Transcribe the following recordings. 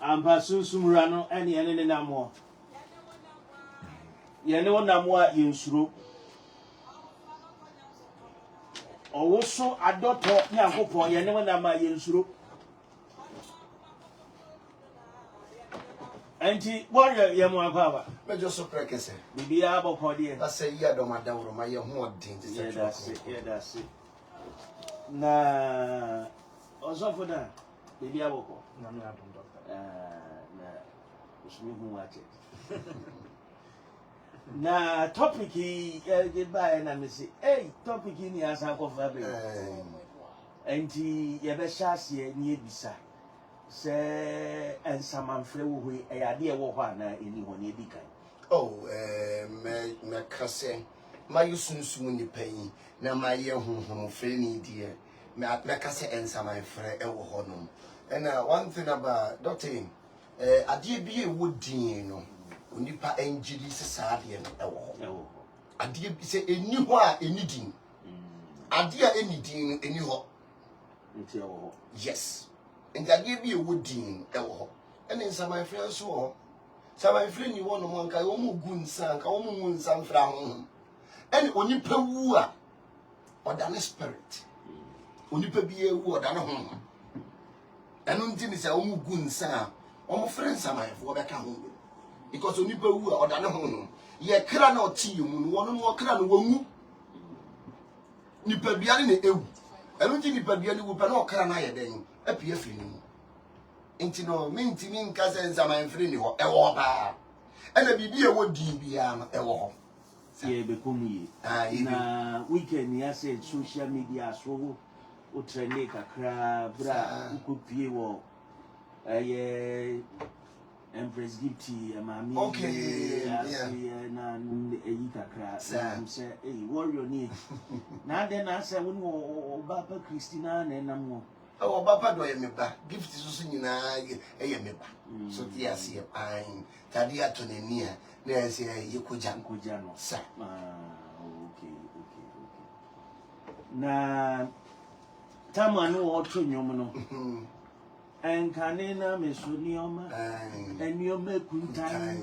Ampa sunsumura no ene ene ne namo. Ye ne wonamo a yensuro. Owoso adoto Nyankopon ye ne wonamo a yensuro. Enti warrior ye mo akwa. Mejo so prekese. Bibia abokode. Ase yi adomada woro ma ye ho odin ti se that's it. Na osofo da bibia aboko. Na me adom doctor. Na usumi hu wache. Na topic yi by na me say topic ni asa ko fa be. Enti ye be hyase ni ebisa. Se ensamanfre wo hu ade e wo ho ana eni ho ne edikan. Me kase ma yusunsun ni panyi na ma ye honhom fre ni die me kase ensamanfre e wo ho no. And one thing about doctor ade bi e wo din no onipa enjiri sesade no e wo ho. Ade bi se eni ho a eni din. Ade a eni din eni ho. Nti e wo. Yes. And ade bi e wo din e wo ho. And ensamanfre so ho. Samanfre ni wono mo nka wo mu gu nsa nka wo mu nsa mfra ho. And onipa wu a odane spirit. Onipa bi e wu odane ho. Enu nti ni se wo mu gu nsa o mo frɛ nsamanfo wo bɛka ho. Because onipa wu a odane ho. Ye kra na oti mu no wono mo kra no wamu. Nipa biare na ewu. Enu nti nipa biare wu pa na okra na ye den apie afiri ni. Inti no minti min kase nsamanfre ni ho e wo ba ena bibi e wo din bia no e wo ho ye be komu ye na weekend ya say social media so o trend kakra bra ukopie wo Empress Gifty mami okay na eyi kakra say warrior ni na den na say won ba pa Christina na nam oh papa do ye me ba gift so nyina ye me ba so ti ase pan tadi ato nani a na ese ye koja no sa okay na tamanu o to nyom no enkane na mesonioma enioma kuntan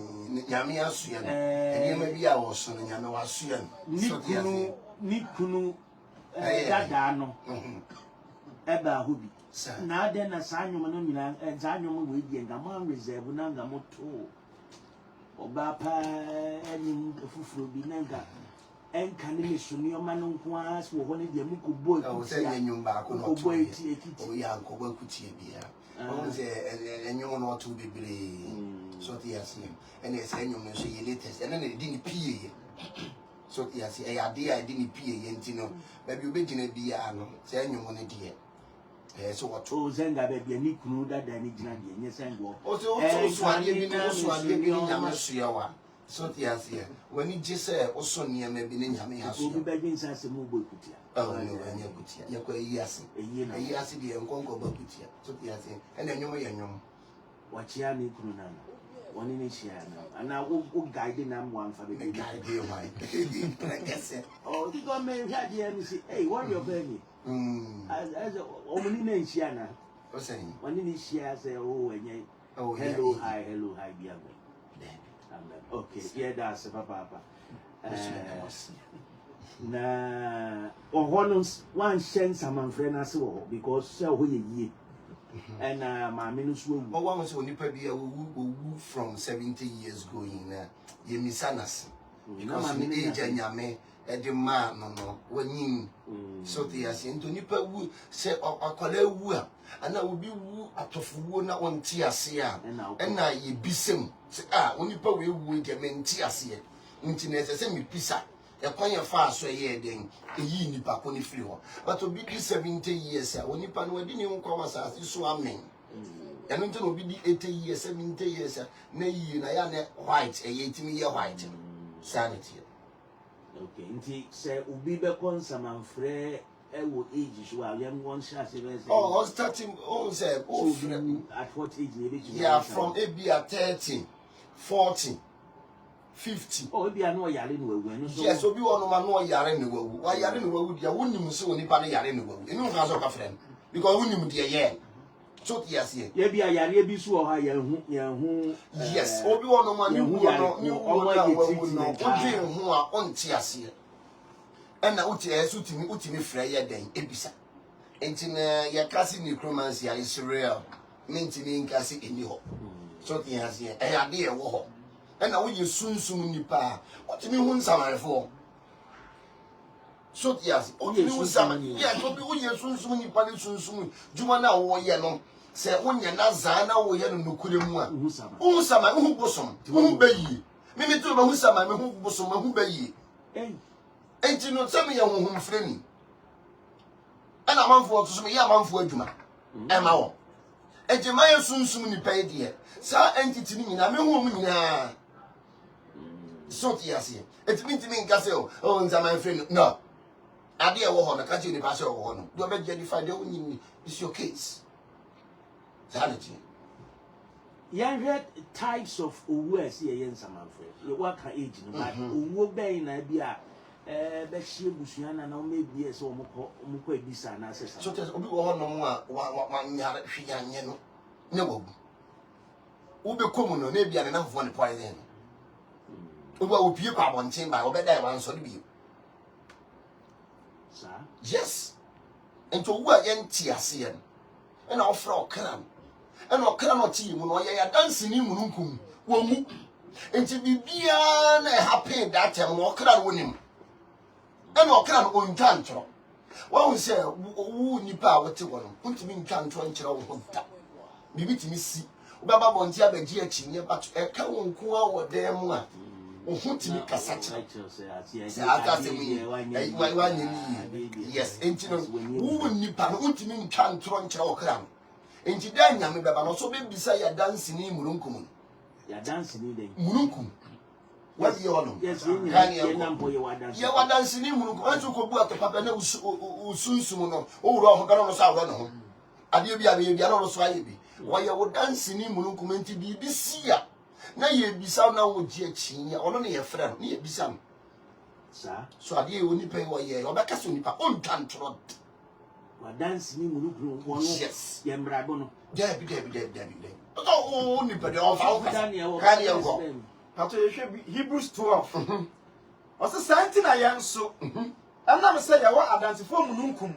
nyame asua no enioma bi a wo so no nyame wasua no so ti ase ni kunu dada no eba hobi na ade na sanyo no nyina sanyo mo we die nga mo reserve na nga mo to oba pa eni fufuro bi na nga enka ne mesuni o ma no nko as wo ho ne de mu ko boy o se nyum ba ko no boy ti o ya ko ba kutie bia o se enyum no to bebre so ti ase ene se enyum no so ye latest ene ne di ni pie so ti ase e ya de di ni pie ye ntino ba bi obegina bia no se enyum no die so what o zenga be bia ni kunu dada ni gina de nye sengo o so ade bi no so ade bi ni nyama soya wa so ti ase wani je se o so niam bi ni nyama ya so o bi be gin sa se mu boy kutia oh no anya kutia ye ko yi ase de enkonko ba kutia so ti ase ene nyom ye nyom wachia ni kunu na wani ni shia na ana o guide na mo amfa be guide why prekese oh you go me hia de ni say hey what your baby as omuni na shia na o say wani ni shia say oh enye hello hi bia go okay yeah that's papa na ohonus one shen samanfre na se wo because say ho ye yie and maame no so wu one say onipa bia wu from 70 years going na ye misanas because me age anyame e de ma no wanin so they are saying to nipa wu say akola wu a ana obi wu atofuwo na onti ase a na ye bisem say onipa we wu de menti ase nti na say me pisa e kwanya fa so ye den eyi nipa ko ni free ho but obi di 70 years a onipa no wadi ni nkwa wasase so amen eno nti no obi di 80 years 70 years na yi na ya ne white e ye timi ye white sanity okay nti say obi be konsamanfre e wo age so a yam won sha se be say oh starting say at what age ne be yeah from maybe at 30 40 50. Oh, be no yare no we. Yes, obi ono ma no yare no wawu. Wa yare no wawu dia wonim se onipa no yare no wawu. Enu ka so ka frem. Because wonim de ye. So yes here. Ye bi yare bi so ha ye hu. Yes, obi ono ma ni hu no ni hu no wawu no. Odwe hu a onti ase. Ena uti esu utimi frɛ ye den ebisa. Enti na ye kasi necromancy is real. Mentimi nkasi eni ho. So yes here. Ade e wo ho. Ena wo ye sunsum nipa. Utimi hu nsamanfo. So yes, utimi hu nsaman. Yeah, obi wo ye sunsum nipa ne sunsum. Juma na wo ye no. Se wonya na za na wo ye no nokure mu a. Hu sama, hu bosom. Hu bayi. Mimi to ba hu sama, me hu bosom, hu bayi. Enti no se me ye hu mfrani. Ana manfo to so me ye manfo adwuma. E ma wo. Enti ma ye sunsum nipa ye de. Sa entity ni nyina me hu mu nyina. So tiase. Enti mintimi nka se o nzama mfrani. No. Ade e wo ho na ka je ni pa se wo ho no. Do be justify de onyi is your case. Sanity. You read types of words here in some of it. You work age, but who be in idea, Beshia Busiana, now maybe so Muko Bisa, and I say so. Just Obi no more 1 year, 3 years, no. Ubi Common, maybe enough one point then. Ubi will be a one team by Obey one so be. Sir? Yes. And to work empty as here. And I'll throw cram. And no cannot team when I dancing in Munkum. Womu. And to be beyond happy that time, no crown win him. And no crown on tantrum. One will say, who nipa what to one, put me in tantrum, maybe to me see. Baba Montia Begia Chinia, but a cow won't go out there more. Who to me Cassacha? Yes, and who nipa, who to me tantrum, crown. Enti dan nyame beba no so be bisa ya dance ni mununkum ya dance ni den mununkum what you ono yes ye nambo ye wadanse ye wadanse ni mununkum antu ko bu atopapa na usunsum no owuro ho garo no so awro no ho ade bi ade bi no so aye bi wo ye wadanse ni mununkum enti bi bisia na ye bisa na wo ji achinya ono ne ye frɛ no ne ye bisa no sa so ade ye oni pe wo ye obeka so nipa on tantro dance ni munukuru wono ye mbrabo no debi oh ni pede of kan ye go pato ye hwe Hebrews 12 oso santi na ye nso amna me say ye wa adansefo mununkum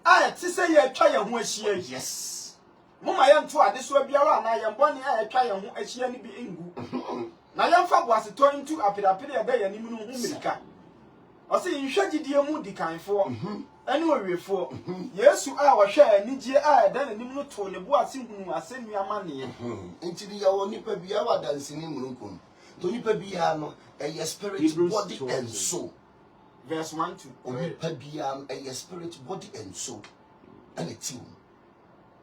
a ti say ye twa ye ho ahia yes mama ye nto ade so biara na ye mbone a ye twa ye ho ahia ni bi engu na ye mfa boase to into apedapede ye be ye nimu no hu mirika oso nhwe gidie mu dikanfo ani owefo Yesu a wohwe anigye a eda nanim no to ne boase hunu asenu amane ntidi ya woni pa bia wa dansini mununkum to nipa bia no a spirit body and soul verse 1 to oni pa bia a spirit body and soul and a team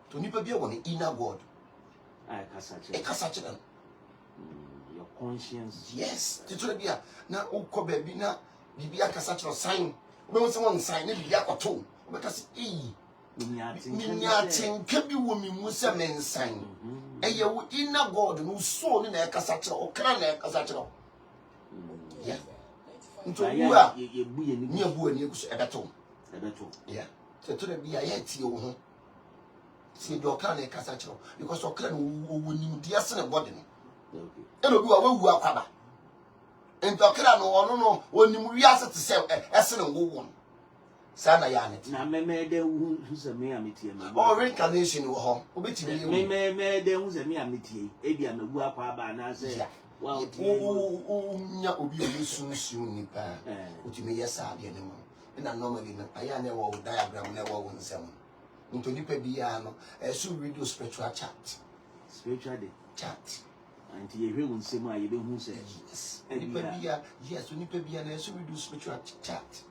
to nipa bia woni inner god I kasache your conscience yes titule bia na ukọ ba bi na bibia kasache sign we say one sign na bibia kwato because Ninya bi wo mi mu se men sign eye wo inner god no so ni na kasache o kra na kasache yeah nto wu a ye bu ye ni ebu ani ekuso ebeto yeah titule bia ye tie wo ho see do kra na kasache because o kra no wo ni mu dia se na body no eno bi wa wu akwaba entokra no ono no onim wiase te se ese no wo sana ya net na memede hu se me ametie me o reincarnation wo ho obetimi ye memede hu se me ametie e bia magu akwa ba na se wa nya obi osunsu nipa otimi yesa ade ne mo na normally na aya na wo diagram na wo nsem nto nipa bia no so radio spiritual chat and ye hear one say my you who says yes when you be an so we do spiritual chat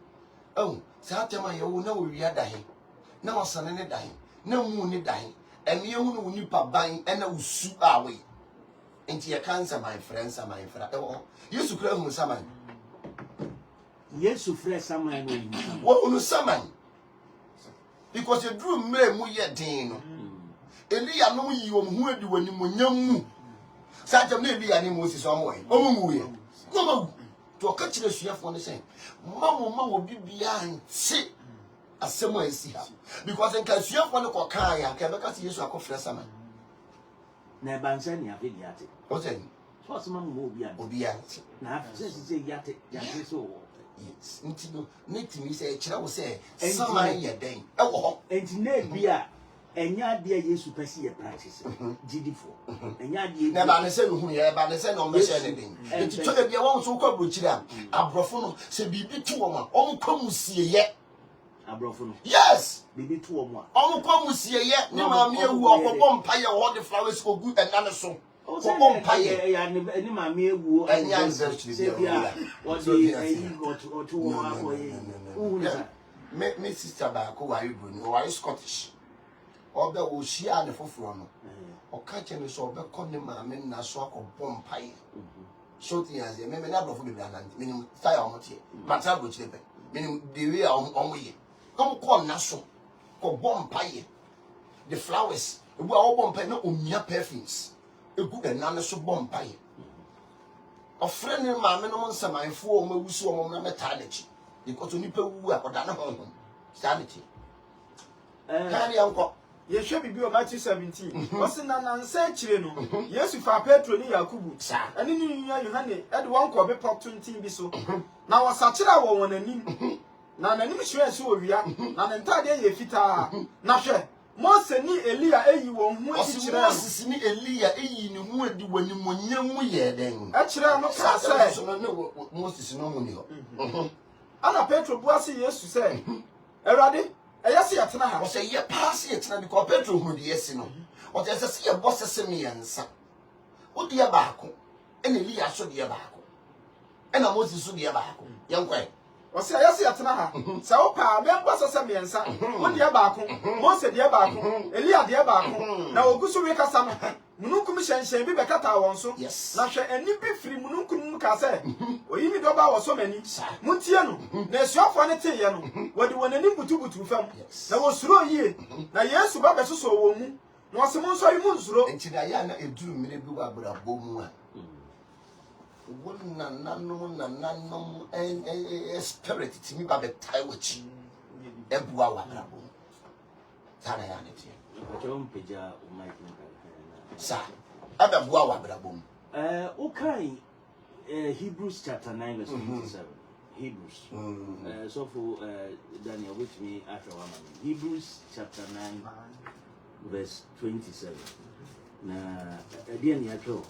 oh sa tema ye wo na wo wi adahe na osane ne dahe na mu ne dahe eme ye hu no nipa ban e na usu awe enti ye cancer my friends and my friend yesu kra hu saman yesu frɛ saman no wo unu saman because you drew me mu ye din no Elia no yi wo hu adi wani monyam mu Sajam ne bi ani Moses omoy. Omumu ye. No to ka kire suafo ne say. Mama bibia nti asemo esi ha. Because nka suafo ne ko kan ya ka be ka se Yesu akofre sama. Na banse ne afedi ate. O say so asema mo obi an. Na afese yate so. Yes. Nti no netimi say kire wo say sama ye den. E wo ho. Enti na bia enya de Yesu pese ye practice. Gidifo. Enya de na ba ne se no hu ye ba ne se no me share ne den. Nti to de bia won so kwa brochire a abrofo no se bibi tu wo ma. Om kwa musie ye. Abrofo no. Yes. Bibi tu wo ma. Om kwa musie ye. Ni ma me ewu okobọ mpa ye ho de flowers ko gu enane so. Okobọ mpa ye. Ya ni ma me ewu. Enya nzerchiri bia. What the or to me sister ba ko wa ibu ni wa Scottish. Obe wo hia ne foforo no. O ka che me so obe ko ne ma me na so akobọ mpa ye. So tias ye me na brofo be bia na me style o motie. Matra bro chire pe. Me the way o ye. Kom ko na so ko bompa ye. The flowers. Ebu a wo bompa na omia perfumes. Egu enane so bompa ye. Ofre ne ma me no nsamanfo o mawusu o na metanechi. Because onipa wu akoda na ho. Sanity. Kani anko. Ye hwe bibi o Matthew 17. Wose na nansa kire no. Yesu fa Petro ni Yakubu. Ani ni nua Yohane e de won ko be pop 20 bi so. Na wasakira wo wonanim. Na nanim hwe so owia. Na ne ntade ye fita. Na hwe Mose ni Elia eyi wo hu akire. Mose ni Elia eyi ni hu adi wanimonyam ye den. Akire no ka se so no Moses no mu ni ho. Ana Petro buase Yesu se Erade eyase yatena ha. O se ye pass yatena because Petro hu de yesi no. O te se ye boss se me yansa. O de baako. Ena Elia so de baako. Ena Moses so de baako. Yankwa o se ayase yatena ha. Se wo pa be boss se me yansa. Wo de baako. Mose de baako. Elia de baako. Na ogusu we kasa no. Mununkum hyenhyen bi bekata won so. Na hwe ani bi firi mununkum ka se. Oyimi do ba wo so mani. Muntie no. Na esuafo ne teye no. Wodi wonani butubutu fam. Na wo suro yie. Na Yesu ba besoso wo mu. Na wo se mo nso yi mu nsuro. Enti da ya na eduru mire bi wa brabo mu a. Wonna nanom spirit timi ba betai wachi. Ebuwa wa brabo. Sana ya ne tie. Peja o mic. Sa ababuwa wa brabom okay Hebrews chapter 9 verse 27 Hebrews so for Daniel with me after one minute. Hebrews chapter 9 verse 27 na dia ni atro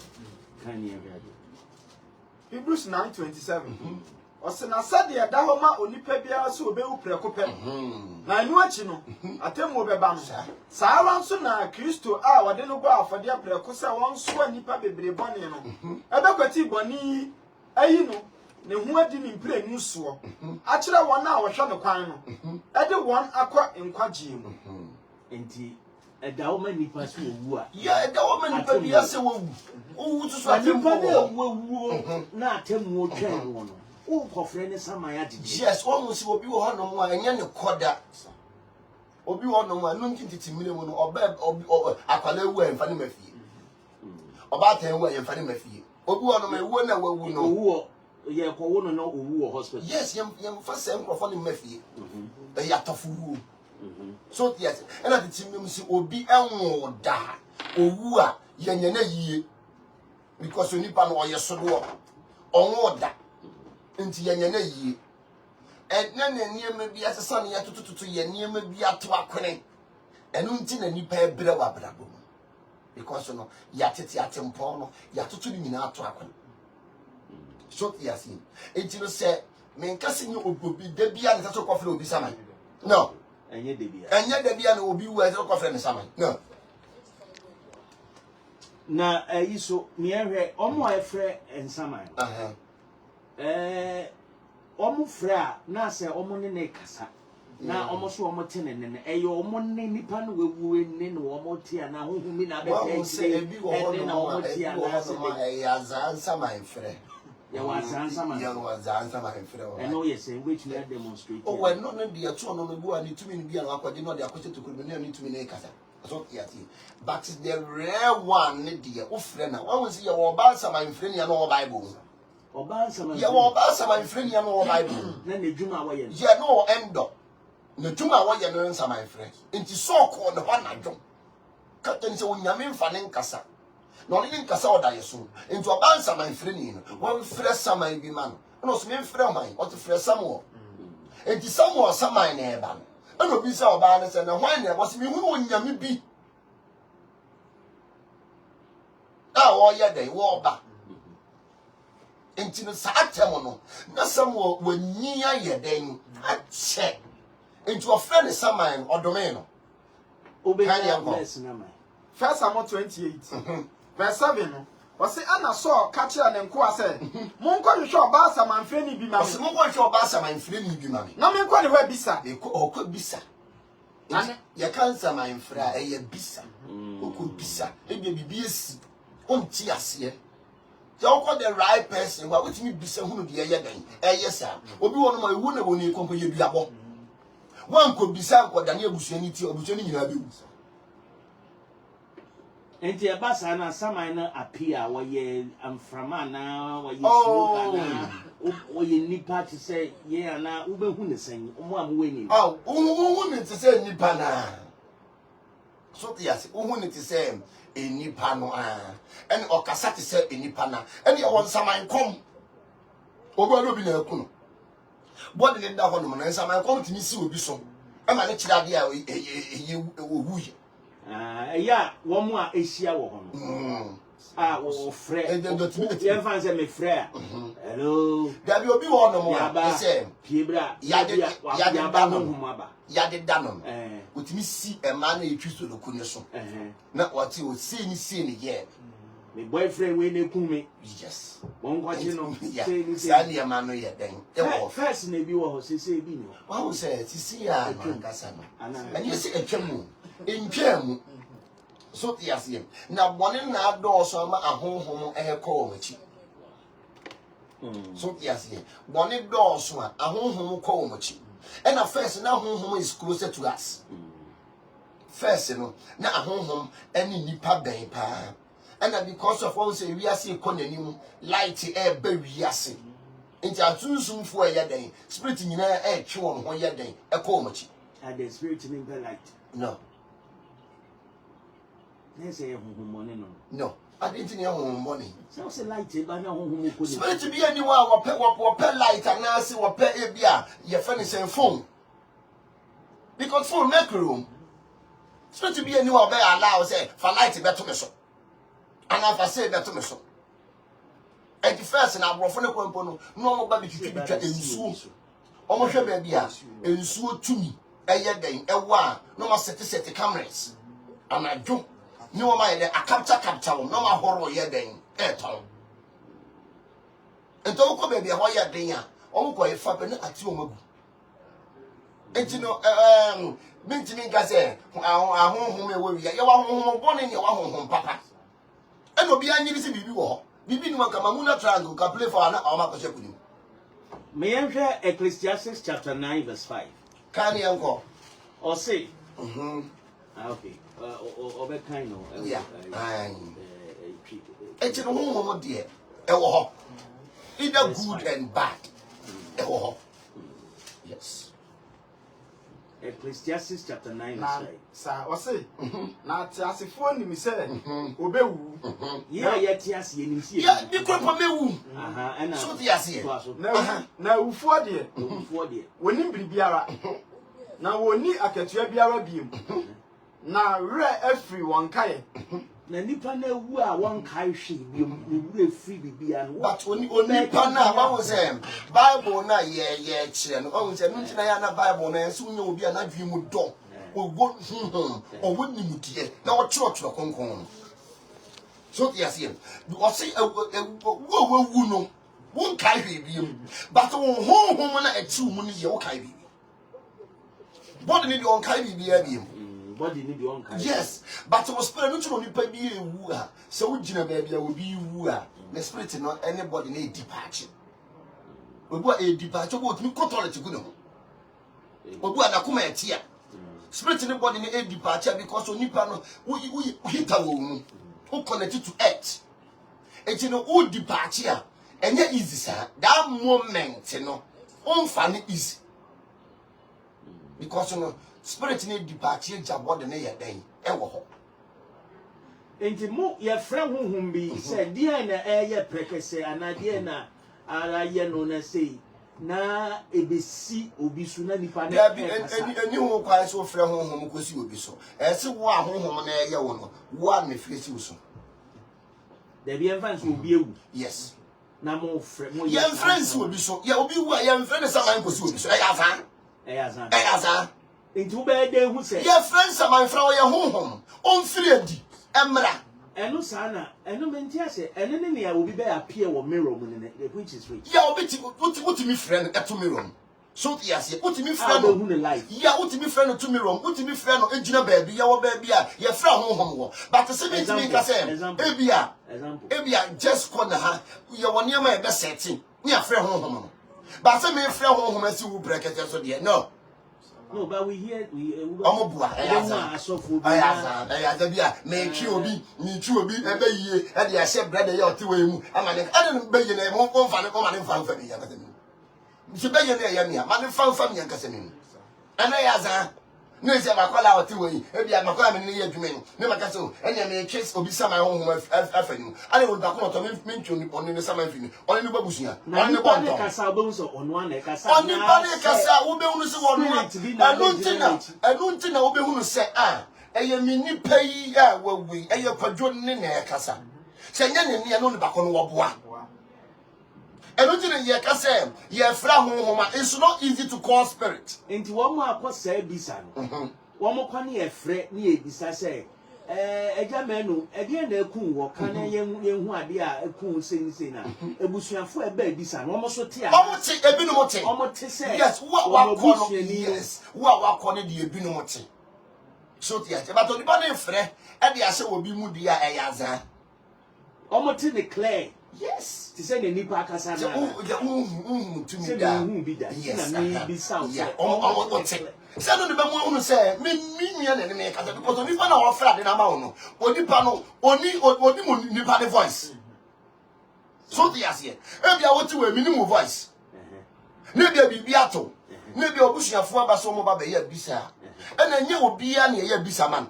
kan ni avade Hebrews 9:27 Ose na sade da ho ma onipa bia so obewu preko pe na anu achi no atemu obeba no saa ran so na Kristo a wode no go afode preko se won so anipa bebre bone no ebekwati boni ayi no ne hu adi ni mpre nu so a kire won a wo hwe no kwan no ede won akwa nkwagie mu enti eda wo ma nipa so owu a ya eda wo ma nipa bia se wo owu so atemu na atemu o twen wo no o kofre ne samaya didi yes almost obi wo hono mu anya ne koda obi wo no mu anu ntintiti mire mu no oba akwala ewu emfa ne mafie oba tan ewu emfa ne mafie obi wo no ma ewu na wawu no owu ye ko wo no owu hospital yes yem fa se mkrofo ne mafie ya tofu so yes ena the team mu si obi enwo da owu a yenye na yie because onipa no oyesodo onwo da nti yenye na yie na niema bi asesa ne yatototo ye niema bi ato akwene enu nti na nipa ebre wa brabo because no yatete atempo no yatoto ni nyina ato akwene so yasin enti no se menkase ni obi da bia ne tato kofre obi saman no enye de bia na obi wu tato kofre ne saman no na iso ni ehwe omo efre ensaman omo fra na se omo ne kasa na omo so omo te ne eyo omo ne nipa no wewu ne no omo te na hohumi na be te na omo te na se ya zansa my friend ya wazansa man ya wazansa my friend and no yes which we demonstrate oh well no no dia to no bu ani tumi ni bia no akwade no dia akwete to kuru ne ani tumi ne kasa So yes, but the rare one, dear, oh friend, I want to see your balsam my friend and all Bible. Or balsam, Your balsam my friend and all Bible. Then the Juma way. Yeah, no end up. No Juma way and answer my friend. Into so called the one I don't. Captain so Yamin Fanning Cassa. No living Cassa or die soon. Into a balsam my friend, one fresh summer be man. No, some friend mine, or to fresh some more. And to some more some my neighbor. I know be so balance and a wine there was me who wouldn't yammy be. All your day, war back. Into the Satamono, not some more when near your day, I check into a friend of some mine or domain. Obey First Samuel 28, verse 7. Was the Anna saw catcher and Qua said, Monco show Bassam and Frenny be my Monco show Bassam and Frenny be mammy. No man quite where Bissa, or could Bissa. You can't say my friend, a Bissa, who could Bissa, maybe BS. On tears here. So call the right person. What would you be saying? Who be a young? Yes, sir. Or be one of my women when you come you be a bomb. One could be some what Daniel Bushanity or Bushanity you abuse. And the Bassana, some minor appear where ye am from now, where you or you need to say, yeah, now Uber Hunnison, one winning. Oh, who wanted to say Nipana? So, yes, who wanted to say. In Nipano, and Okasati said in Nipana, and you want some come. Over Robin Kuno. What did that one and some come to me see will be so. I'm a little idea you woo. Yeah, one more Asia one. Ah, oh, Fred, the fans and me Fred. Hello, there will be one more. I say, Pibra, Yadid Danon, with me see a man you choose to look on your son. Not what you will see me seeing yet. My boyfriend, when they come me, yes. One watching, say, a man yet then. First, maybe what he say, Bino. What was it? To see a and you see a chemu in Chemu. So, yes, now one in our door, so I'm a home air call with you. So, yes, one in door, so a home call with you. And at first, now home is closer to us. First, you know, now home any nipa bay pa. And because of all say we are seeing conanim light air baby yassi. Into a too soon for a day, splitting in air chew on 1 year day, a comachi. And the spirit in the light. No. They say money no. I didn't know money. So say light, but no who could spirit to be anyone or pay light and now see what pay a beer, your friend is a phone. Because phone make room. Spirit to be anyone bear allow say for light better me so. And if I say better me so. At the first and I brought from the compound, no baby to be in so. Almost a baby in so to me. A year day, a one, no more set cameras. And I do. No mind, I capture, no more horror yet then, at all. And don't come baby a wire dinner, all go a fapping at you. And you know, Minty Gazette, our home will be your home, born in your home, papa. And will be any busy before. Bibi no Kamamuna triangle can play for an hour. May I share Ecclesiastes chapter 9, verse 5? Can you uncle? Or say, okay. Or kind of yeah, it's a home, dear. Either good and bad. Yes. Ecclesiastes chapter 9 verse 5. Sir, or say, now Tiasi phone me said, Obey. Yeah, yes, yeah, you could put me. And so the Asi. Now, 4 dear, when you be Biara. Now, we need a Katua Biara beam. Now, rare everyone kai. Na nipa na wu a won kai hwe bi wu free bibia no but oni nipa na ba wo say Bible na ye kire no o say no ntina ya na Bible na so nya obi a na dwi mu do o go o woni mu die na o chiro konkon so yes yen o say wo wu no won kai hwe bi but wo honhom na ati mu no ye wo kai bi body ni on kai bi bi body need your own kind. Yes, but our spirit not only pay be a woo. So we jina baby will be woo. The spirit not anybody need departure. We go a departure what me control it good. We go na kuma etia. spirit in the body ni departure because onipa no we hit wo who connected to earth. And you know who departure and yet easy sir. That moment you know unfunny easy. Because you know spirit in departure jabo de na ye den e wo ho. Enti mo ye friend honhom bi say dia na ye prekese anade na ara ye no na say na ebesi obi su na nipa na eni ho kwa so frɛ honhom kosi obi so ese wo a honhom na ye wo no wo a me frɛ so there be enfance obi ewu yes na mo frɛ mo ye friends obi so ye obi wu a ye friend saman kosi obi so e azan enti wo be de hu se ye friends saman frɛ wo ye honhom on frɛ di emra eno sana eno menti ase eno ne ya obi be appear wo mirror mu ne which is rich ya obi ti me friend to mirror so ti ase uti me friend ya uti me friend to mirror uti me friend no ejina baabi ya wo baabi a ye fra honhom wo but se me ti me ka se ebia just corner ha ye woni am e be setting ni afra honhom no but se me fra honhom asi wu bracket so de no. No, but we hear Omobua bia me twi obi ebe yie e de ahye brother ye otewe mu amane ade be ye na mo mfa ne ma ne mfa mfa mi ya kasa mi nti be ye na ya mi ma ne mfa mfa mi ya kasa mi ana ya za ne se makola otewe yi e bia makola me ne ye adwuma ni ne makasa o enya me twi obi sama honhom afani ade wo da ko to me ntwi ni oni ne sama afini oni ne babusia oni ne bonto ne kasa obo so ono na kasa oni ba ne kasa wo be hunu se wo no anuntina wo be hunu se eye mi nipa yi a wawi eye kwadwo ne na kasa se nya ne ne no ne bako no wo boa anuntina ye kasa ye fra honhoma it's not easy to call spirit enti wo mo akosa ebisa no wo mo kwa ne ye frɛ ne ebisa se eja menu ede na ekun wo kan yehu ade a ekun sense na ebusuafo eba ebisa no mo so te a omo te ebinom te omo te se yes wa ko yes wa ko ne de ebinom te so te ate but onipa na frɛ e de ase wo bi mu dia eyaza omo te declare yes ti se ne nipa akasa na to me da yes na me bi sound yeah omo te se no de be mu unu se me nua na me kasa because onipa na wo fra de na ma wo no onipa no oni mo nipa de voice so the ase e bia wo ti we minimum voice ne bia bibia to ne bia obusuafo aba so mo ba be ya bisa e na nye obi a na ya bisa man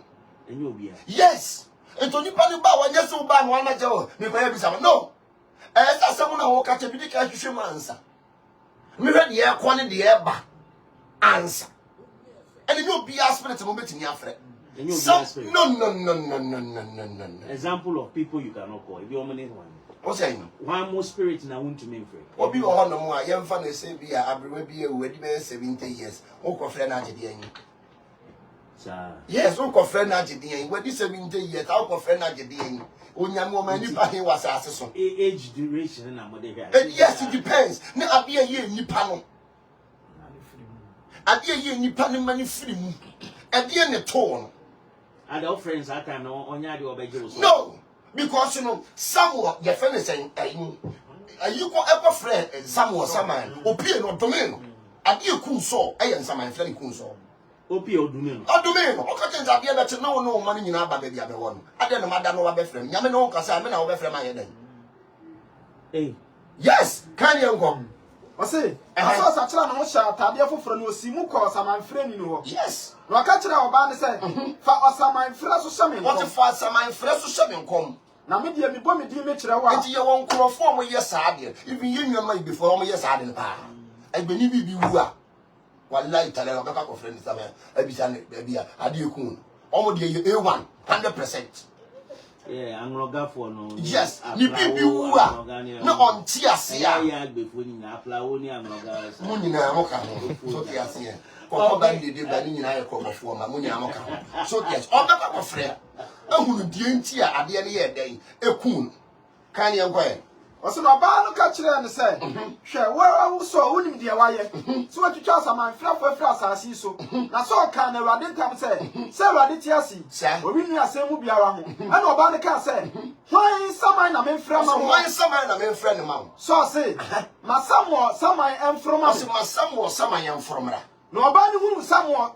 enye obi a yes ento nipa ne ba wa nye so ba no na je o me ba ya bisa man no esa samu na wo ka che bi di ka hwehwe mansa me hwe de e ko ne de e ba answer. And you be a spirit of movement in your friend. No. Example of people you cannot call. If you only one. What's saying? One more spirit in a wound to me free. Or be one no more. Young fan say be a be a wedding 70 years. Uncle friend Ajadian. Yes, Uncle friend Ajadian. What is 70 years? Uncle friend Ajadian. Unya woman nipa was assassin. Age duration and yes, it depends. Now be a year nipano. Ade ye nipa ne mani free mu ade ne to no friends that time no onya de obeje so no because you know someone your friend is saying you go ever friend someone opie no domain no ade kun so e saman friend kun so opie odume no o ka tenza ade be no no mani nyina ba bia be wo no ade no mada no wa be friend nyame no ka sa me na wo be friend ma ye den yes can you go Ose, aso sakira na mo sha atade afoforo no osimu ko osaman frɛ ni no. Yes. No aka kira oba ne sɛ fa osaman frɛ so hyɛ me nkom. What fa osaman frɛ so hyɛ me nkom. Na me de me bɔ me di me kira wa. Enti ye won krofo mo ye saade. Even ye nwa before mo ye saade ne pa. Agbeni bi wu a. Wallahi tala ka ko frɛ ni sama. Abisa ne bia ade ekun. Omo de ye A1 100%. Yeah, Angroga for no. Yes, ni bibi wu a. Na on ti ase a. Ya gbefo ni na apla wo ni Angroga. Mu nyina mo ka ho. So ti ase e. Ko ba ndi de ba ni nyina ye ko mofo ma mu nyina mo ka ho. So yes, o ba ko frɛ. Ehunu die nti a ade ne ye den ekun. Kan ye nkɔ. Ose no ba no ka kire ne sɛ hwɛ wo so wonim de waye. So watwitwa asaman frɛ asase so. Na so ka na Awurade ntam sɛ Awurade ti ase. Obi nu asɛm mu biara ho. Ɛna ɔba ne ka sɛ hwan saman na memfrɛ ma ho. Hwan saman na memfrɛ ne ma ho. So se ma saman emfroma. Ose ma saman emfromra. Na ɔba ne hunu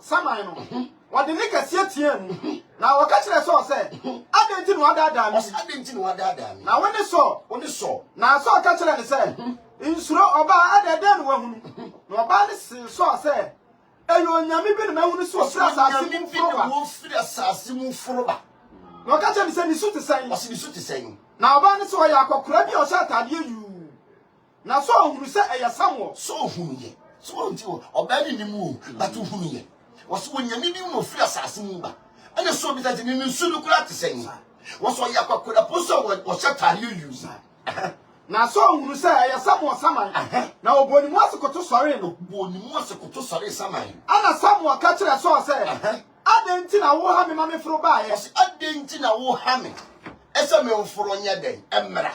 saman no. What the nigga see him. Now, what catch I saw say, I didn't know what that damn. Now, when they saw, now I saw catcher and say, in slow about other than one. No, about this saw say, and you and Yami been a man who saw assassin for. No catcher is any suit to say, what's the suit to say? Now, about this way I could crabby or shut at you. Now, so who say a somewhat so whom ye. So until or bad in the moon, but to whom ye. Was when you need no free assassin. And the so that in the Sulukulat saying, was why you could have put or shut at you. Now, so who say I am somewhat summer. Now, when you want to go to sorry, no, when you want to go to sorry, summer. And a somewhat catcher, I saw say, I didn't think I will have mammy for by us. I didn't think I will have me. As a meal for on your day, Emra.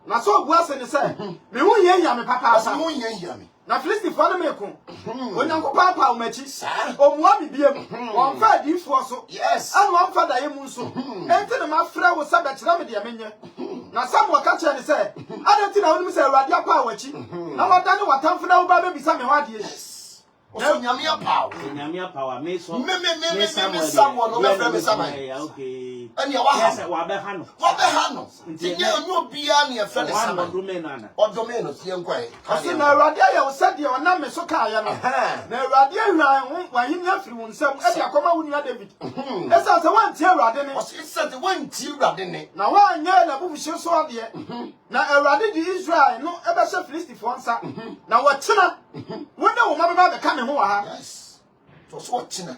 Now, so was in the same. Me won't hear me, Papa, I won't hear me. Na Felicity for me ko. Onyanko papa o machi. O mo abi biem. Won fa di fo so. Yes. An won fa da yemu so. Enti na ma fra wo sa da kira me de menye. Na sam wo ka kire ni say, adenti na wonu mi say Awurade apa awachi. Na wada ne watamfo na wo ba be bisa me ho ade. Yes. O nyame apa. Nyame apa me so. Me Samuel no be fra me Samuel. Okay. Ani wa ha. Yes, wa be ha no. Wa be ha no. Nti nye onyo bia na ye fra ne Samuel. Odome no tie nkwae. Asi na Awurade ya said you na me so ka ya no. Na Awurade ahwan wahin afiri won sam e dia koma wonu David. Esa se wan tie Awurade ne. O se se wan tie Awurade ne. Na wan nya na bubu hye so ade. Na Awurade di Israel no e be se Philistine fo nsa. Na wo kina. Wona wo ma be ba ka me ho ha. Yes. So kina.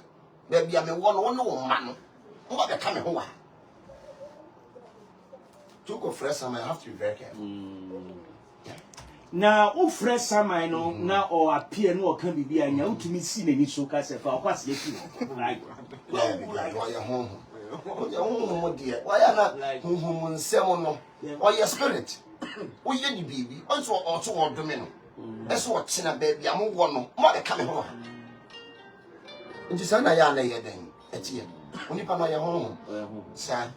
Ba bia me wo no wo no wo ma no. Wo ba be ka me ho ha. To go fresh I have to be very careful. Na o fresh samai no na o appear no o kan bibia anya utumi si na ni so ka se fa o kwase efi like why ya home mo dia why na hum nsem no o your spirit o ye ni bibi o so o do me no eso o kina baby am wo no mo de ka me ho nti sa na ya na ye den etie oni pa na ye ho sa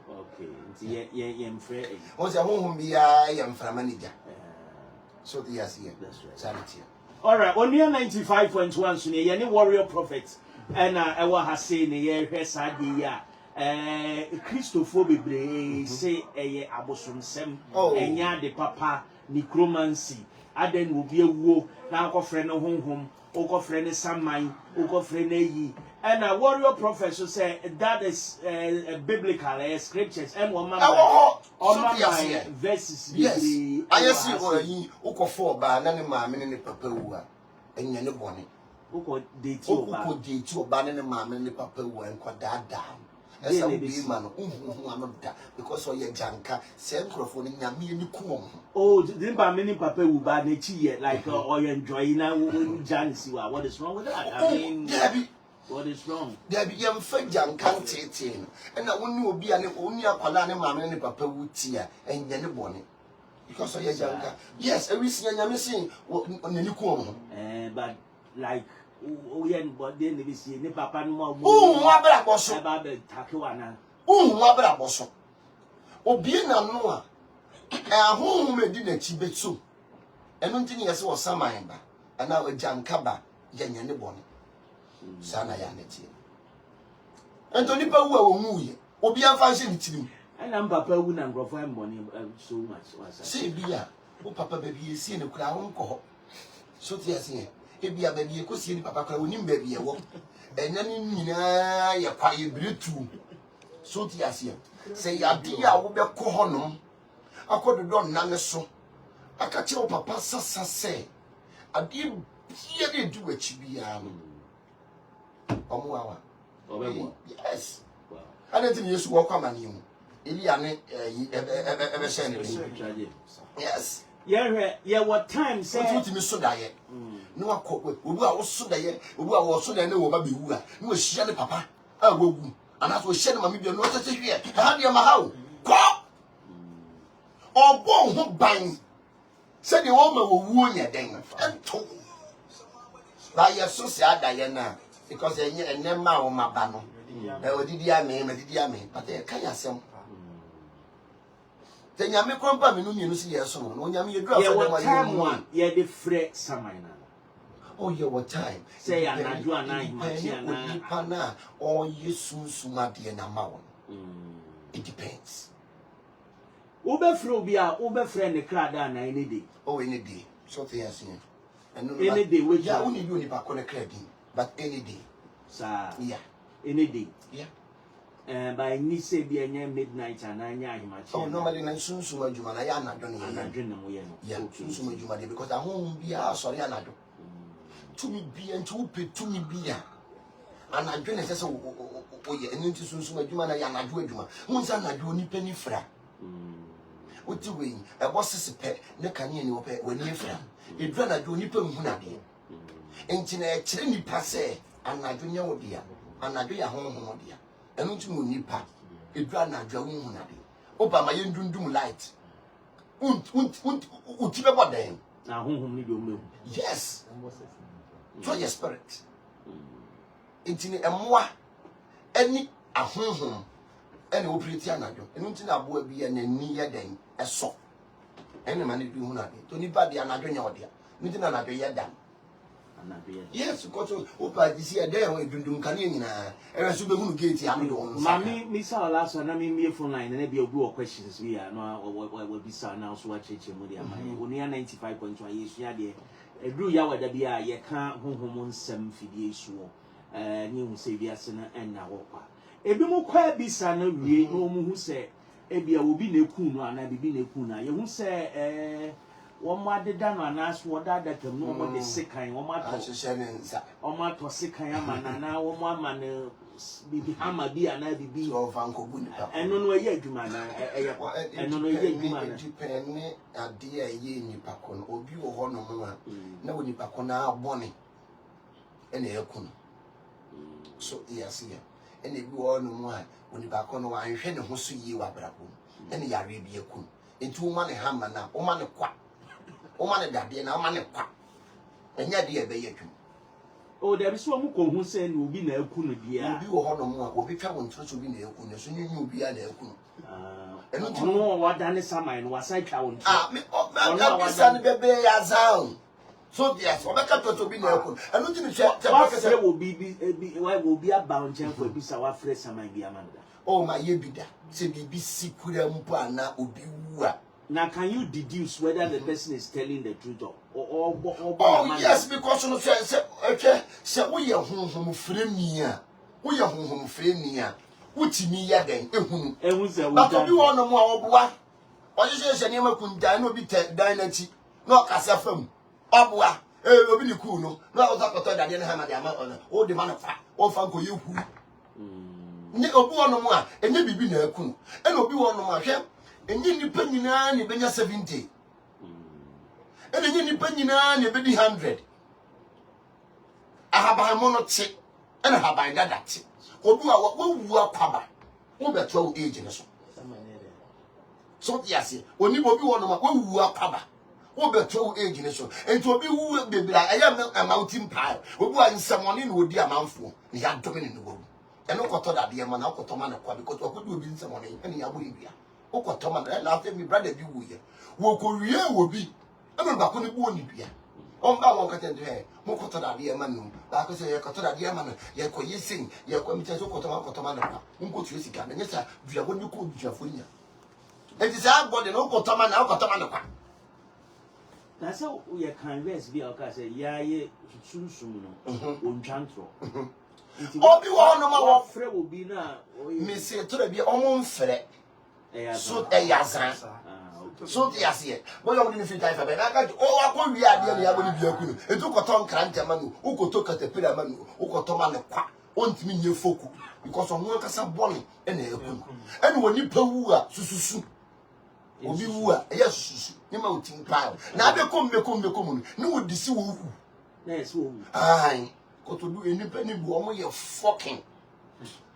okay nti ye mfre o se ho bia ye mfra manager. So the yes, that's right. Sanity. All right. On year 95.1, so any warrior prophet, and I was saying the year Sadia, Christopher Bibre say a abosom sem, and ya de papa necromancy. Aden will be a wo now go friend home, or friend some mine, or friend ye. And a warrior prophet so say that is biblical scriptures and one man verses. Yes, I see or ye for ba na ne ma me ne papa wu a enya ne bone uko date o ba ne ma me ne papa wu en kwada da esa wo bi ma no da because o ye janka se nkrofo ne nyame ni kuom oh the ba me ne papa wu ba na chi ye like or you enjoy na jansi wa what is wrong with that? I mean what is wrong? There be yam fa janka tete na woni obi a ne oni akwala ne ma me ne papa wu ti a enya ne bone because of your janka. Yes, every single nyame sin nani kuom but like but then we see ne papa no mo abra boso ba be takewana mo abra boso obi na no a ahun medi na chi betu eno ntini yesi wo saman ba ana o janka ba yanya ne bone sana ya neti ento nipa wu a wo muye obi anfa nse ni tirim and papa wu na ngrofo money so much was say bia wo papa ba bi esi ne kura wo nko so ti ase e bia ba bi ekosie ni papa kura wonim ba bi e wo enya ni nyina ye kwa ye bretu so ti ase say ya di a wo be ko honom akododo na ne so akache wo papa sasa say adi bia de du achi bia no omuawa yes ana tin yesu wo kwa mani mu Elia ne ebe share ne yes yeah what time say what me so daye no akọ obu a wo so daye obu a wo so daye ne wo ba bewu a ne wo hia ne papa a wogu ana so hia ne mama bia no tete hwie ha de ma hawo ko obo ho ban se de wo ma wo wu nya den ento ba ye so se adaye na because enye ma wo ma ba no odidi ame but e kan yasem the nyame krompa me no mienu si yeso no nyame yedura for dem ayi ye de frɛ samai na Oh, yeah, what time? Say anadwo anan machi na pana or ye soon sumadi and amount. It depends. Ube frobia, ube friend the crowd na any day. Oh, any day. So they are saying. Any day, which yeah, only you need back on a credit, but any day. Sir, yeah, any day. Yeah. By ni say be any midnight and I him. Oh, normally, I soon suma jumana, I am not doing it. Yeah, soon suma jumana because I won't be a sorry, I do. To me be and to pay to me be. And I join as oh, yeah, and into soon suma jumana, I do a juma. Once I do any penny fra. What do we? A boss is a pet, no canyon pet when you're from. You run a do nipple hunadi. Ain't in a trendy passe, and I do know dear, and I do a home dear. And not to nipa, it ran a drawing hunadi. Opa my young light. Utiba what then? Now, whom need you? Yes. Try your spirit. Intini a moi any a home. Any operating anado, and until I will be an near then a so. Any man do hunadi. To anybody another idea. Meeting another year done. Yes, because Opa this year there we do canina. And I should be who gate Yamido. Mammy, Miss our last one, I mean, me phone line, and maybe a blue questions we are no, what will be so now, so watch it, Modia. Only 95.1 years, yeah, dear. A blue yawa that be a ye can't home some fidiation. New Savior and now. Ebimu kwa bisa na wie no mu hu se ebia obi na eku no ana bibi na eku na ye hu se wo mo adeda no ana so wo da datam no mo de sekan wo ma to nsa wo ma to sekan ama na wo mo ama ne bibi ama bi ana bibi so fanko bu ni pa eno no ye adwuma na eno no ye adwuma na depend ade a ye nipa ko no obi wo ho no mo na wo nipa ko na abone ene eku no so yes yeah. And if you all know why, when you back on the wine, and who see you are bravo, and the Arabia coon. Into woman a hammer now, woman a quack, woman a daddy, and a man a quack. And yet, dear, they oh, there is one who said will be no coon, dear. You will more, will be traveling to be near coon, so you be a coon. And don't know what done is some and was I count. Ah, me, oh, son, baby, as sound. So yes, I got to be near coon. And don't you check what will be a bound for this our friends and my dear Amanda. Oh, my yebida, say be secret mpana ubi wa. Now, can you deduce whether the person is telling the truth or oh, yes, because you say, okay, so we are home frame near. We are home frame near. Which me ya then, but to be one of more boy. Or you say, Name could die no be dynasty, no casafum. Obwa, Robin Kuno, no other than the hammer, the amount, or the man of fat, or Fanko you who. Nico no more, and maybe be near Kun, and will be one of my help, and you penny nine, you 70. And then you penny nine, you 100. I have a monotic, and I have by that. Or do what will cover? What about 12 agents? So, yes, when you will be one of my will cover. What about 12 agents? And to be who will be like I am a mountain pile. We go in someone in would be a mouthful. He had dominant in the world. And no got that dear man, I'll got Toman because what could be someone in any Abulia. Oh, got Toman, and after me, brother, you will. What Korea will be. I don't know, couldn't go in here. Oh, I won't get into her. More got that dear man. Like I say, I got that dear man. You're quite sing. You're quite to Cotoman. Won't go to Jessica. And yes, sir, you are when you could Jafunia. It is our body, no Cotoman, now Cotoman. That's how we can rest be our say, yeah, soon, on Chantro. Oh, you are no more afraid will be now. Miss to be almost fret. So a yazan. So the Asia. Well, I'm going to die for I got all I want. We are going to be a good. It took a tongue crantamanu, who could talk at the pyramid, who could toman a quack, won't mean your folk, because on work as a bonny and a good. And when you pawua, susu. Obiwa, yes, you mountain pile. Now they come, no would deceive. Yes, I got to do independent woman, you're fucking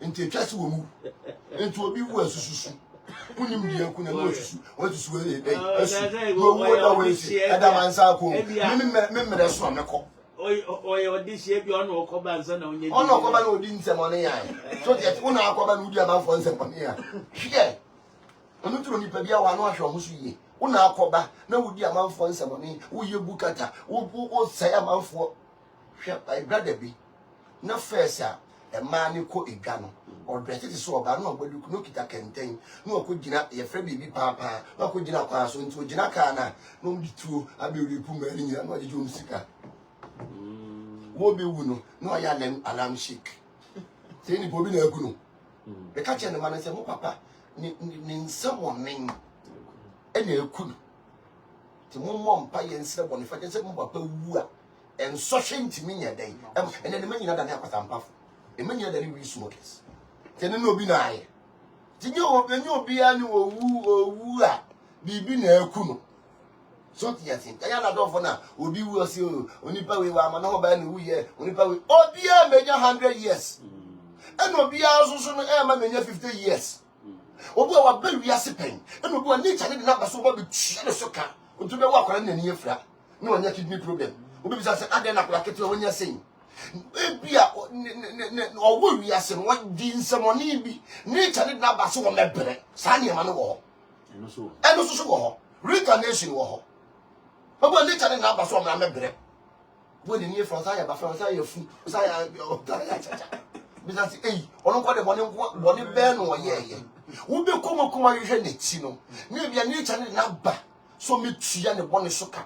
into a chest woman, into a big was. When you be a kunamosu, what is where they Adam and Sako, remember that's one. Or this year, you know, Cobanson on your Coban didn't say money. So that one hour Coban would have for some here. Yeah. I'm not only Pabia one wash on Musi. Una Coba, no would be a man for some money. Will you book at her? Who say a man for? hwe brother bi na first a man ni ko edwa no or dress it so oba no ogbadu no kita kenten no okogina ye fra bibi papa no okogina kwa so nti ogina ka na no mdituo abewuri pu mani nyina no ajejo musika wo be wu no ya alarm shake say ni bobi na aku no be ka che ne man say mo papa ni nsam wonen e na aku no ti mo mpa ye nsre boni fa say mo papa wu a enso hwe ntimi nya den ene ne manyina da ne akwasampafo e manyina da ne wi smokers tene no obi na aye tinye obi ani owu a bibi na aku no so tiatin ya na do for na obi wu osi onipa we wa ma na oba na wu ye onipa we obi a menya 100 years and obi a so no e ma menya 50 years obi a wa ba wi ase pen and obi a nature ne na ba so ba be tua ne so ka onto be wa kwara na ni afra na onya kidney problem obi bi say ade na kwara ketewa wonya sen ebia owo wi ase no di nsamoni bi nature ne na ba so wo mebre sa ne ma no wo eno so wo ho reincarnation wo ho obo nature ne na ba so wo mebre wo ni ni France ya ba France ya fu sa ya cha bi say eh ono ko de boni be no wo ye wo be koma yehwe na ti no na bia nature ne na ba so metua ne boni so ka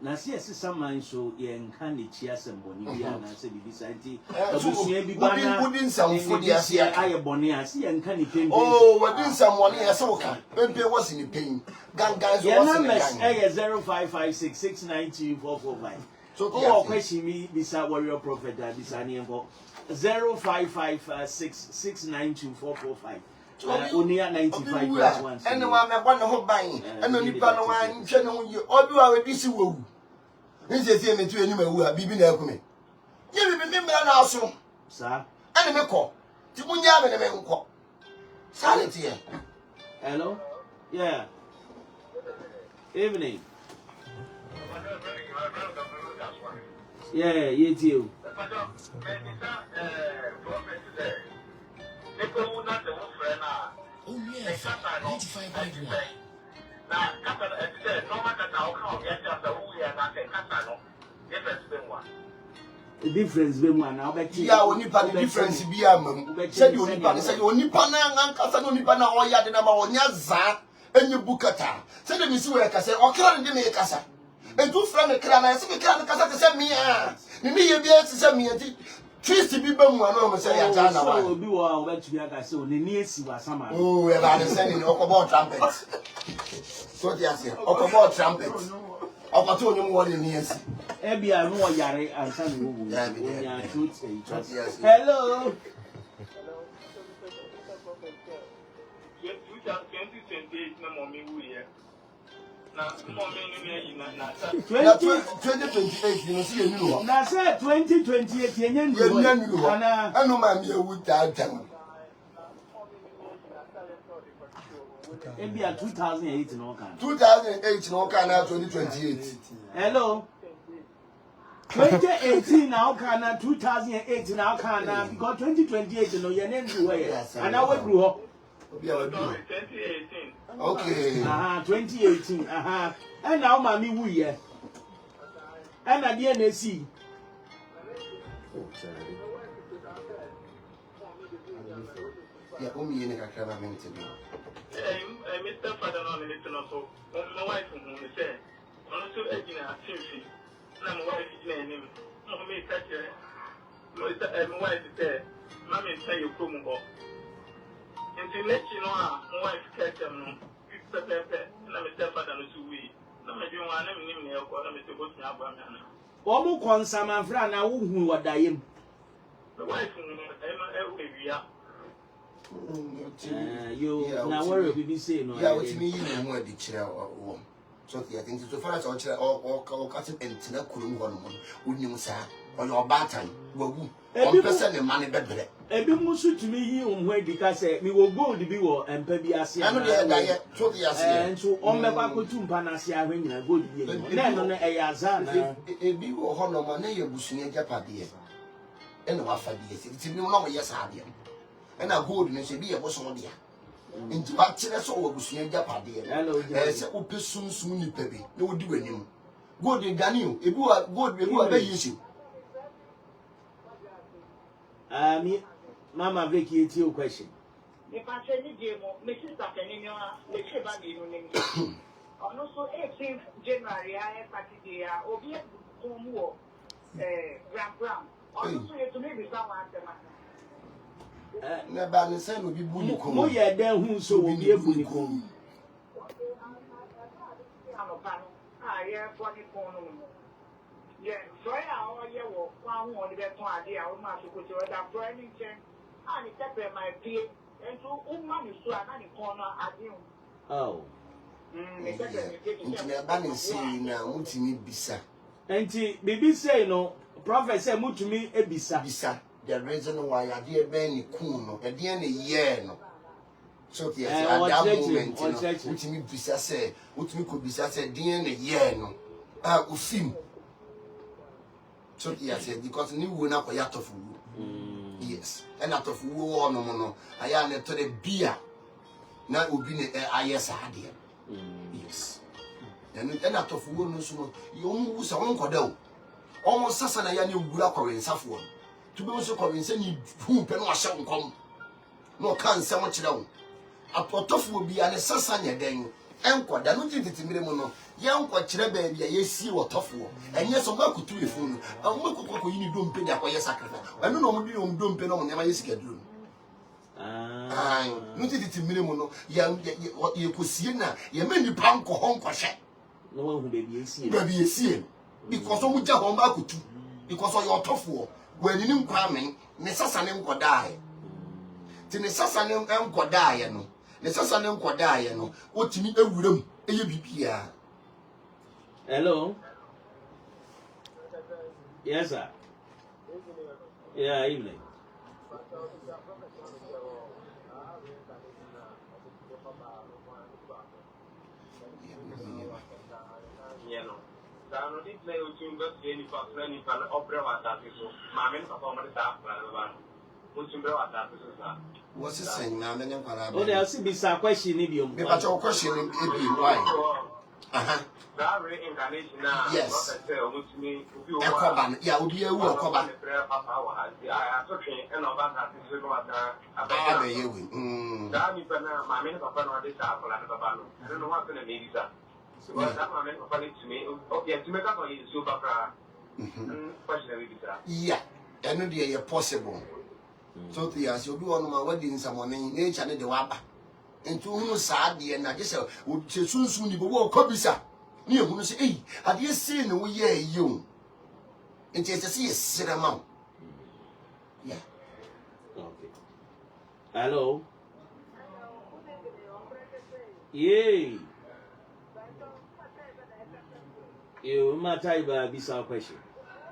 na si esi saman so ye nka ne chia semboni bia na se bibi santi abusua bi bana wudi nsamfo dia se aye boni a si ye nka ne pempe wudi nsamoni ya se woka pempe wasi ni pen gangan so wasi ni gang aye 0556692445 oh question me bisa warrior prophet bisa ni enko 0556692445 Onia 95.1 ene wa me bɔ ne ho ban ene nipa no wa nhwe ne ho ye obi wa we disi wo wu nse tie me tu enim awu a bibi na akume ye bibi me mra na aso sa ene me kɔ ti munya me ne me nkɔ sality ye hello yeah evening yeah ye too Oh yes, 95.1. The difference be one now be ya onipa the difference bi amam said onipa ne said onipa na ankasa no onipa na oya de na ma onya za enye bukata said me si we kasa okra ne me kasa edu fra me kra na se me kra ne kasa te se me a me ye bi te se me anti twist bi ba mu ana o me say ya ja na wa so obi wa o be tu ya ka se o ne ni esi wa sama oh e ba ne say ni okobo trumpet so dia say okobo trumpet okoto onye mo ni esi ebia no yare ansa ni wo wo onya truth e hello hello 2028 na mommy wu ye na mommy ni me yi na 2028 no see you know na say 2028 yenye ndu ana anu ma mi ewu ta ebia 2008 no kan 2008 no kan na 2028 hello 2018 now can 2008 now can because 2028 no ye nem do we and now we do ho 2018 okay 2018 and now mami wu ye and na die na si ya omi yene kakra na mente bi Mr. Father no me to no so my wife who say on so agina atimfi na my wife gina enim no me ka kire no my wife say mama say you come ho nti lechi no a my wife ka kire no pepepe na Mr. Father no so wi na me bi wan na me nim ne ko na me te botu agba me ana o mu konsama fra na wo hu wadayem my wife no e wia you na worry we be say no ya what me yi no mo adi kire wo so I think so far as o kire o ka se entina kurum ho no unim sa o yo batan wagu o pese ne mane bebre ebi musu tumi yi omho adi ka se mi wo gold bi wo empa bi ase anu de da ye so the ase nso o meba kotu mpa na ase ahwe nyina gold bi na no e ya za na ebi wo ho no ma na ye busunya japade e na wa fa die se ti mi no mo ye sa de na gold no se bi ye boso dia nti ba kire so wo busunya japade se o pe sunsun ni pe bi na odi wanim Gold in Daniel. If you are gold, you are very useful. Me, Mama Vicky, it's your question. If I say the demo, Mrs. Takanino, the Chibani, also 18th January, I party there, or be home Ram. Also, to maybe someone. Never listen will be bully. Mo ye den hu so will be able to yeah, funny phone. Yeah, so I hear what one on the best idea. I want to go to that branding chain. And it's up my peer. And so, woman is so another corner at you. oh. Never say now, what you need bisa. Enti bibi say no prophet say mutumi ebisa Bisa. The reason why I dear Ben Kuno, a dear year no. So yes, at that moment, what you bisa say, what me could bisa say, dear year no. Ufim. So yes, because new will not yet of yes, and out of war no. I am to the beer. Now will be a yes idea. Yes. And out of war no so you almost a uncle though. Almost Sasana Yani Gula in Saffron. To be also convincing you who pen or shall come. No can so much down. A potofu will be an assassin then. Uncle, that don't think it's minimum. Young quacher baby, yes, see what tough war. And yes, a work to a phone. A work of you don't pay that for your sacrifice. I don't know you don't pay on never is get room. Aye, not it minimum. Young, what you could see now. You may be punk or home crochet. no one who baby see Baby, see because of which I want back to. Because of your tough war. When you didn't come, Nessasanem could die. To Nessasanem could die, no. Nessasanem could die, no. What you need a room, a UBP. Hello. Yes, sir. Yeah, evening. I didn't play with you, but any person opera was that. Mamma, Papa, what's your brother? What's the same now? Oh, there'll see be some question if you But your question is why? That reincarnation now. Yes. Me, Ekoban, yeah, would be a war cover. I took and about that is Ah, you. that is my papa no this apple and babano. I don't know what's going to be that. So that my papa to me. Okay, to make up on you super question. Yeah, I know they are possible. So the as you do on my wedding, someone in nature and the wapa. And to whom sad the and I guess would soon you go copisa. Near who say, hey, have you seen we ye you? And just to see a cinema. Yeah. Okay. Hello. Yay. You might type a question.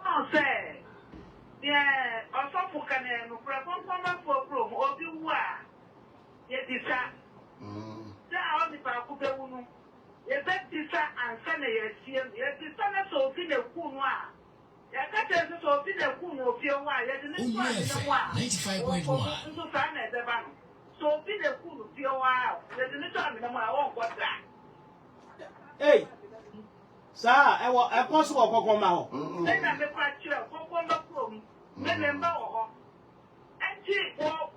Oh, say. Yeah, also for Canaan, for room, or do what? Yet this on the Pacuno. Yet that this and Sunday, yet the son of Sophie de Kunwa. Yet that is Sophie de Kuno of your wife, yet the next one. 95.1. So fine at the bank. Sophie de Kuno of your wife, yet the next one, I won't got that. Hey. Sir, I possible for now. Then I'm quite sure, for remember, and she well,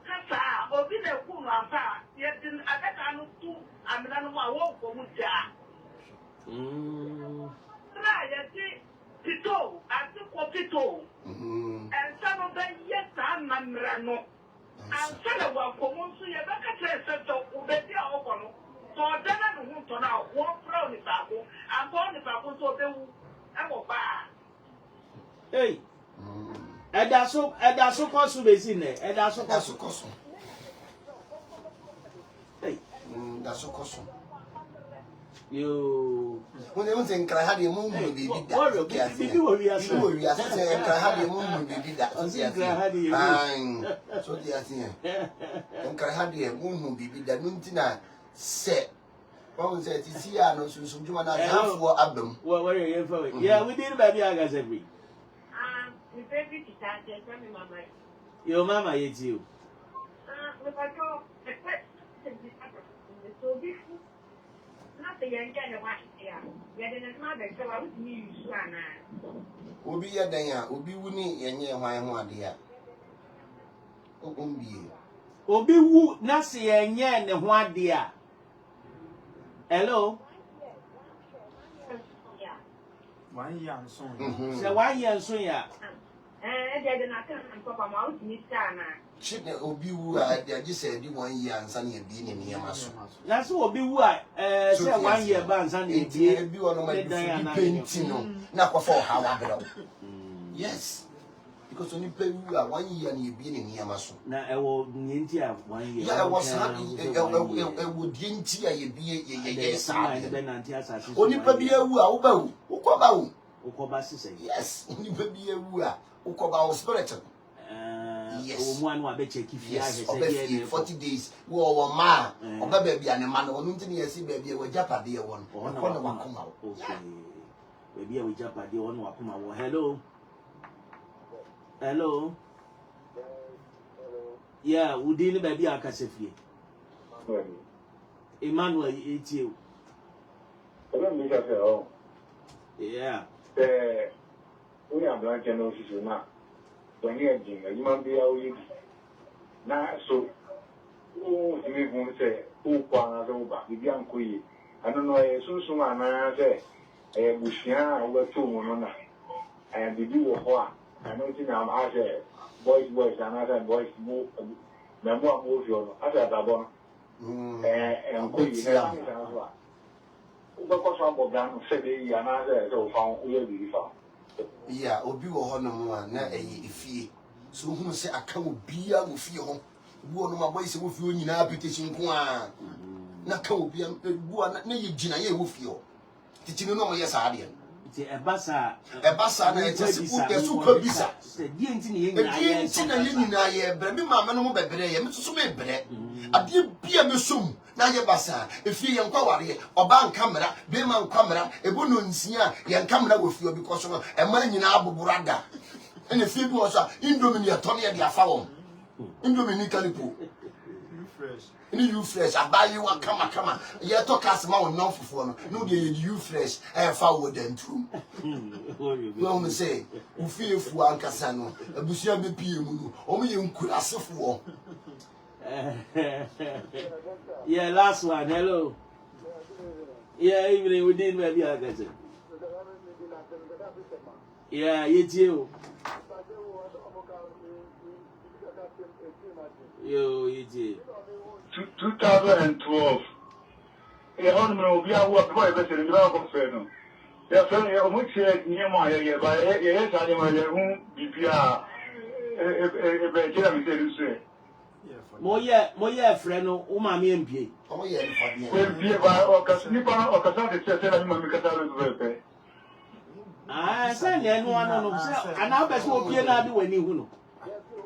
Casa, or be the woman, yet in a better two, I'm not walk for Muja. Pito, I took Pito, and some of them, yes, I'm Mamrano. I'm telling one for Monsu, you better say so, Ubeti Ogono. So then I don't want now, walk from the Babu, and born the Babu so they will buy. Hey. Edaso kosu besi ne. Edaso kosu. Hey. That's so kosu. You. When they want to cry, how do you move baby that? You how do you move baby that? Fine. So they are here. And cry, how do you move baby that? Nuntina say. One said, "It's here, no, so you want to have for Abdom." What are you for? Yeah, we did baby Agas every. The baby to start, tell me, Mamma. Your mama hates you. If I go, so big, not the young guy watch here. Yet in his mother, so I was new Slana. Obi ya dan ya, obi wuni yenye hwan ho ade a. Obi. Obi wu na se yenye ne ho ade a. Hello. 1 year and so. Se 1 year so ya. They did not come and pop out Miss Sana. Chip na obi wu a they just said 1 year ansa na ebi ne niyama so. Na so obi wu a say 1 year ba ansa na ebi wono ma painting no na kwafa o hawa bro. Yes. Because only pay wu a 1 year na ebi ne niyama so. Na ewo nyenti a 1 year. Yeah, was not would yenti a ye sa. Only pa bi ewu a wo ba wu. Ukoba wu. Ukoba sise. Yes, only pa bi ewu a ukoba o spirit. Yes. One wa be check if ya say 40 days. Wo ma. Oba ba bia ne ma no onu ntini yesi ba bia wo japade ye won. Ko na wakoma wo. Okay. Ba bia wo japade won wakoma wo. Hello. Hello. Yeah, we didn't baby akasefie. Emmanuel etie. Yeah. We are black and officer now. When you're doing you might be out now. So, oh, you may say, who quang as over the young queen. I don't know, soon I say, a bushia over 2 months. And the do of what I don't think I'm as a boys, and other boys move. Memoir move your other double. And queen as well. Because I'm going to say, another so found will be found. Yeah, obi wo ho no mo na efie so hunu se aka obi a wo fie ho wo no ma boy se wo fie onyina application ko a na ka obi wo na ye gina ye wo fie ho titini no mo ye sa ade Ti ebasa na e tese ku te su ko bisa se die ntini ye nyina ye enti na ye nyina ye bre bi ma me no mo bebre ye me susu me bre ade bia me som na ye basa efie ye nkwa ware oba nkamera be ma nkamera ebo no nsia ye nkamera wo fie because no e ma nyina aboburada ene fie bi wo so indomie ye to na ye dia fa wo indomie ni kalipo ni you fresh abayi wa kama ye to kasma won non fufu no no de you fresh e fa wo dentrum no me say u fie fu ankasa no abusia be pie mu no o me ye nkurasefo wo. Yeah, last one. Hello. Yeah, evening we didn't maybe I get it. Yeah, you. Yo, you 2012. Yeah, how many will be our work for the Dragon? Yeah, so you much near my area by yes, I am a room BPR. Moye friend no o ma me mpie. O ye ni fa We be by or Casnipa or Casante said I'm a Micata. Ah, say na no ano no say ana be so opie na ade wani hu no.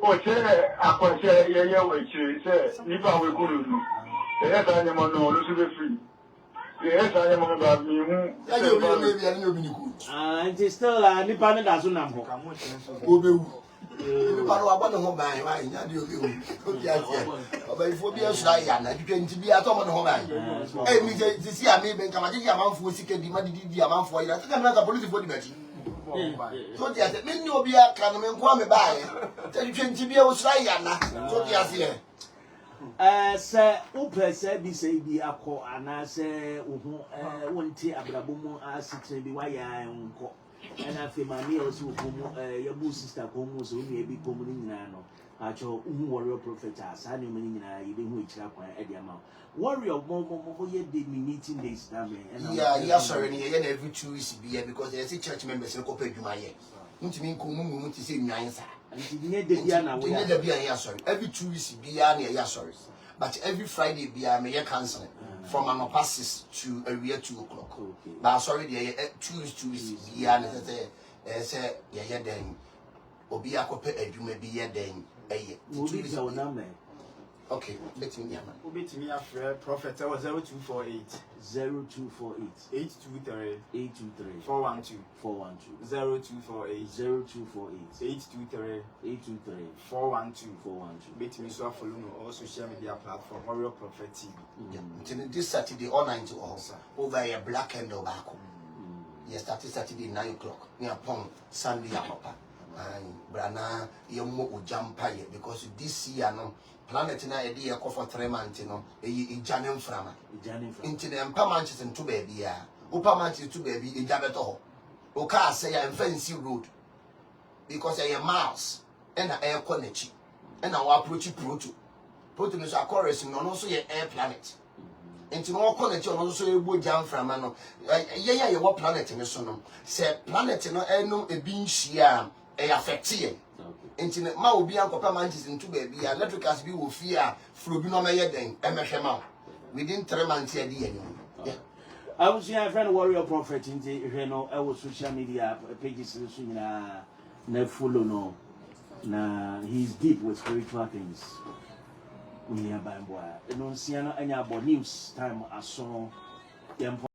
O che akwase ye we chiri say nipa we kuru. Yes, I am no lu be free. Yes, I am about me hu. ya ye obi na obi ni ku Ah, and still nipa na da so nam ho. obewu nipa no abọ ne ho ban wa nya de obewu obi atie oba ifo bi asura ya na twetwe nti bi ato mo ne ho ban mi je si a me ben kama je amanfo sika di ma di amanfo ya ka na ka police fo di bachi so dia se me ni obi aka no me nko ame bae twetwe nti bi asura ya na so dia se se upese bi se bi akọ ana se wo wonti abrabo mu asitre bi wa ya nko ena fe mami o si okomu yabu sister komu so ni ebi komu ni nyina no acho warrior prophet asa ni mani nyina ye be hu ekira kwan e de ama warrior mo ye de meeting days na me yeah sorry ni ye na every 2 weeks be because they say church members ko pa adwuma ye ntimi nko mu ti say nwan sa nti nye de bia na we nye de bia ya sorry every 2 weeks be ya na ya sorry but every Friday be ya me ye cancel from an passes to a real 2 o'clock. Okay. But sorry, the 2 weeks be ya na say ye den obi akope adwuma bi ye den 2 weeks. Okay, bet me yaman. Ubet me after prophet 0248 0248 823 823 412 412 0248 0248 823 823 412 412. Bet me so follow no all social media platform Warrior Prophet TV. Yeah. This Saturday all 9 to all over a black and back. Yes, Saturday 9 o'clock. Near Pong Sunday Papa. Brana yomo ujampa ye because this year no planet na edi ye for 3 months no e janem frama into the empa manches into baby ya upa manches to baby e jabeto ho o ka say ya fancy road because e miles and na air konechi and na wa approach proto no so chorus no so ye air planet into no konechi no so e bo jam frama no ye wo planet ni so no say planet no enum e bi nhia e affect ye internet ma obi ankopa manches into baby electricals bi wo fear fro bi no meye den e mehwe ma within 3 months e dey anyum. Yeah, I was your friend Warrior Prophet in the social media pages so na follow no na he's deep with spiritual things we are by boy no see no anya about news time aso